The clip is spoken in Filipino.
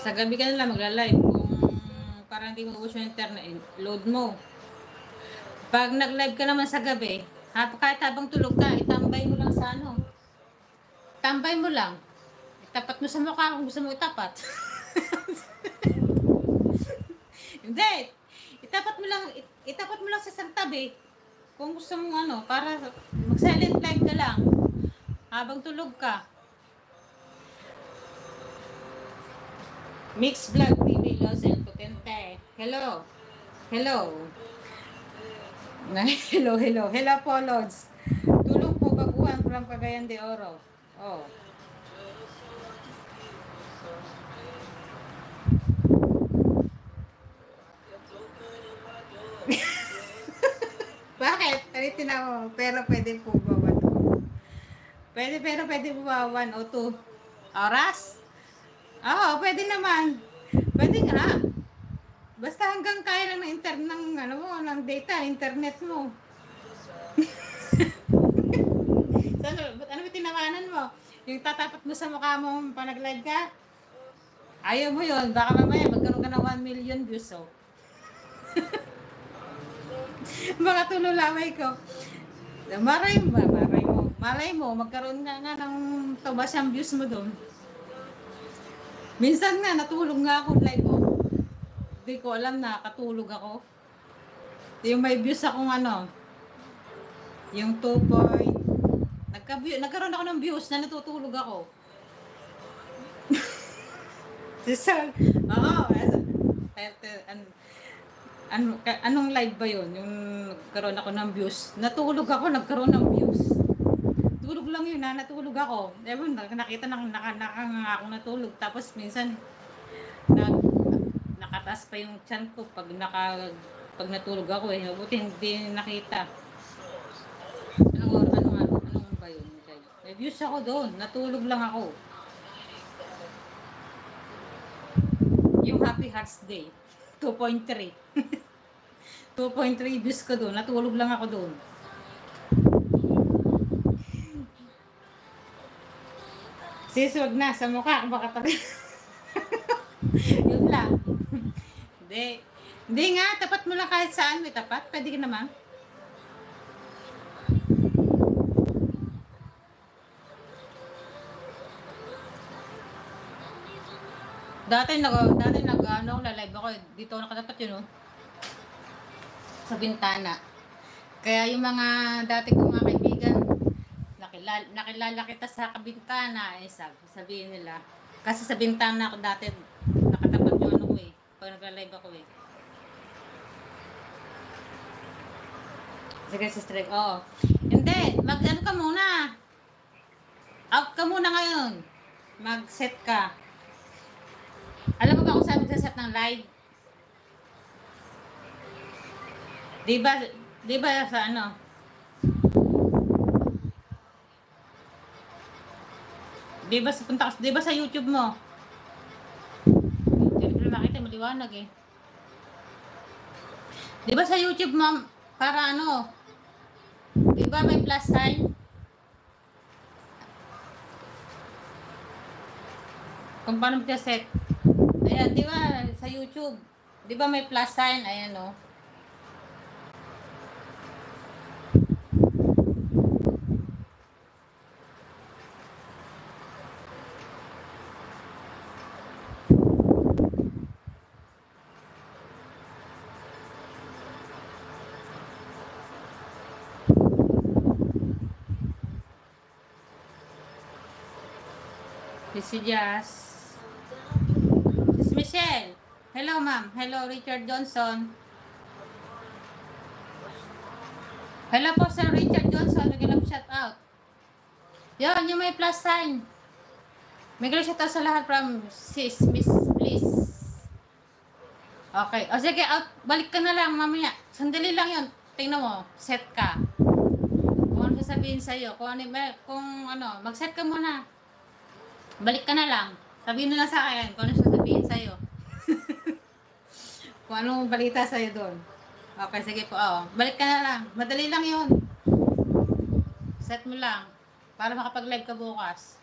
Sa gabi ka na lang magla-live. Kung parang hindi mo ubos yung internet, load mo. Pag nag-live ka naman sa gabi, kahit habang tulog ka, itambay mo lang sa ano. Tambay mo lang. Itapat mo sa mukha kung gusto mo itapat. Hindi. Itapat mo lang sa isang tabi. Kung gusto mo ano, para mag-silent live ka lang. Habang tulog ka. Mix Vlog TV, Los El Potente. Hello. Hello. Hello po, Lods. Tulong po baguhan from Cagayan de Oro. Oh. Bakit? Palitin ako. Pero pwede po ba 1 pwede po ba 1 o 2 oras? Oo, pwede naman. Pwede nga. Basta hanggang kaya lang ng internet mo. Ano ba tinawanan mo? Yung tatapat mo sa mukha mo pa nag-live ka? Ayaw mo yun. Baka mamaya magkaroon ka ng 1 million views, oh. Baka tulolamay ko. Malay mo, magkaroon nga ng tubas ang views mo doon. Minsan nga, natulog nga ako live, oh. Hindi ko alam na katulog ako. Yung may views akong yung 2 point. Nagkaroon ako ng views na natutulog ako. Oo. Anong live ba yun? Yung nagkaroon ako ng views. Natulog ako, nagkaroon ng views. Tulog lang yun, natulog ako. Ewan, nakita nakanganga akong natulog. Tapos minsan, nakataas pa yung chan ko pag natulog ako eh. Mabuti hindi nakita. Anong ba yun? May views ako doon. Natulog lang ako. Yung Happy Hearts Day. 2.3. 2.3 views ko doon. Natulog lang ako doon. Sis, wag na. Sa mukha. Baka tabi. Yun lang. Hindi nga. Tapat mo lang kahit saan. May tapat. Pwede ka naman. Dati live ako. Dito nakatapat yun, oh. Sa bintana. Kaya yung mga dati kong mga kaibigan, nakilala kita sa kabintana, sabihin nila. Kasi sa bintana ako dati, nakatapat yung ko eh. Pag nagla-live ako eh. Sige, sister. Oo. Hindi, mag-ano ka muna. Out ka muna ngayon. Mag-set ka. Alam mo ba kung saan magsaset ng live? Di ba sa ano? Di ba sa YouTube mo? Hindi ko makita, maliwanag eh. Di ba sa YouTube mo, para ano? Di ba may plus sign? Kung paano magsaset? Ayan, di ba sa YouTube? Di ba may plus sign? Ayan, oh. Si Jazz. Si Michelle. Hello, ma'am. Hello, Richard Johnson. Hello po, Sir Richard Johnson. Nag-love shout out. Yun, yung may plus sign. May shout out sa lahat from sis, miss, please. Okay. O sige, out. Balik ka na lang mamaya. Sandali lang yun. Tingnan mo. Set ka. Kung ano sasabihin sa'yo. Kung mag-set ka muna. Balik ka na lang. Sabihin na lang sa akin kung ano sasabihin sa'yo. Kung anong balita sa'yo doon. Okay, sige po. Oh. Balik ka na lang. Madali lang yun. Set mo lang. Para makapag-live ka bukas.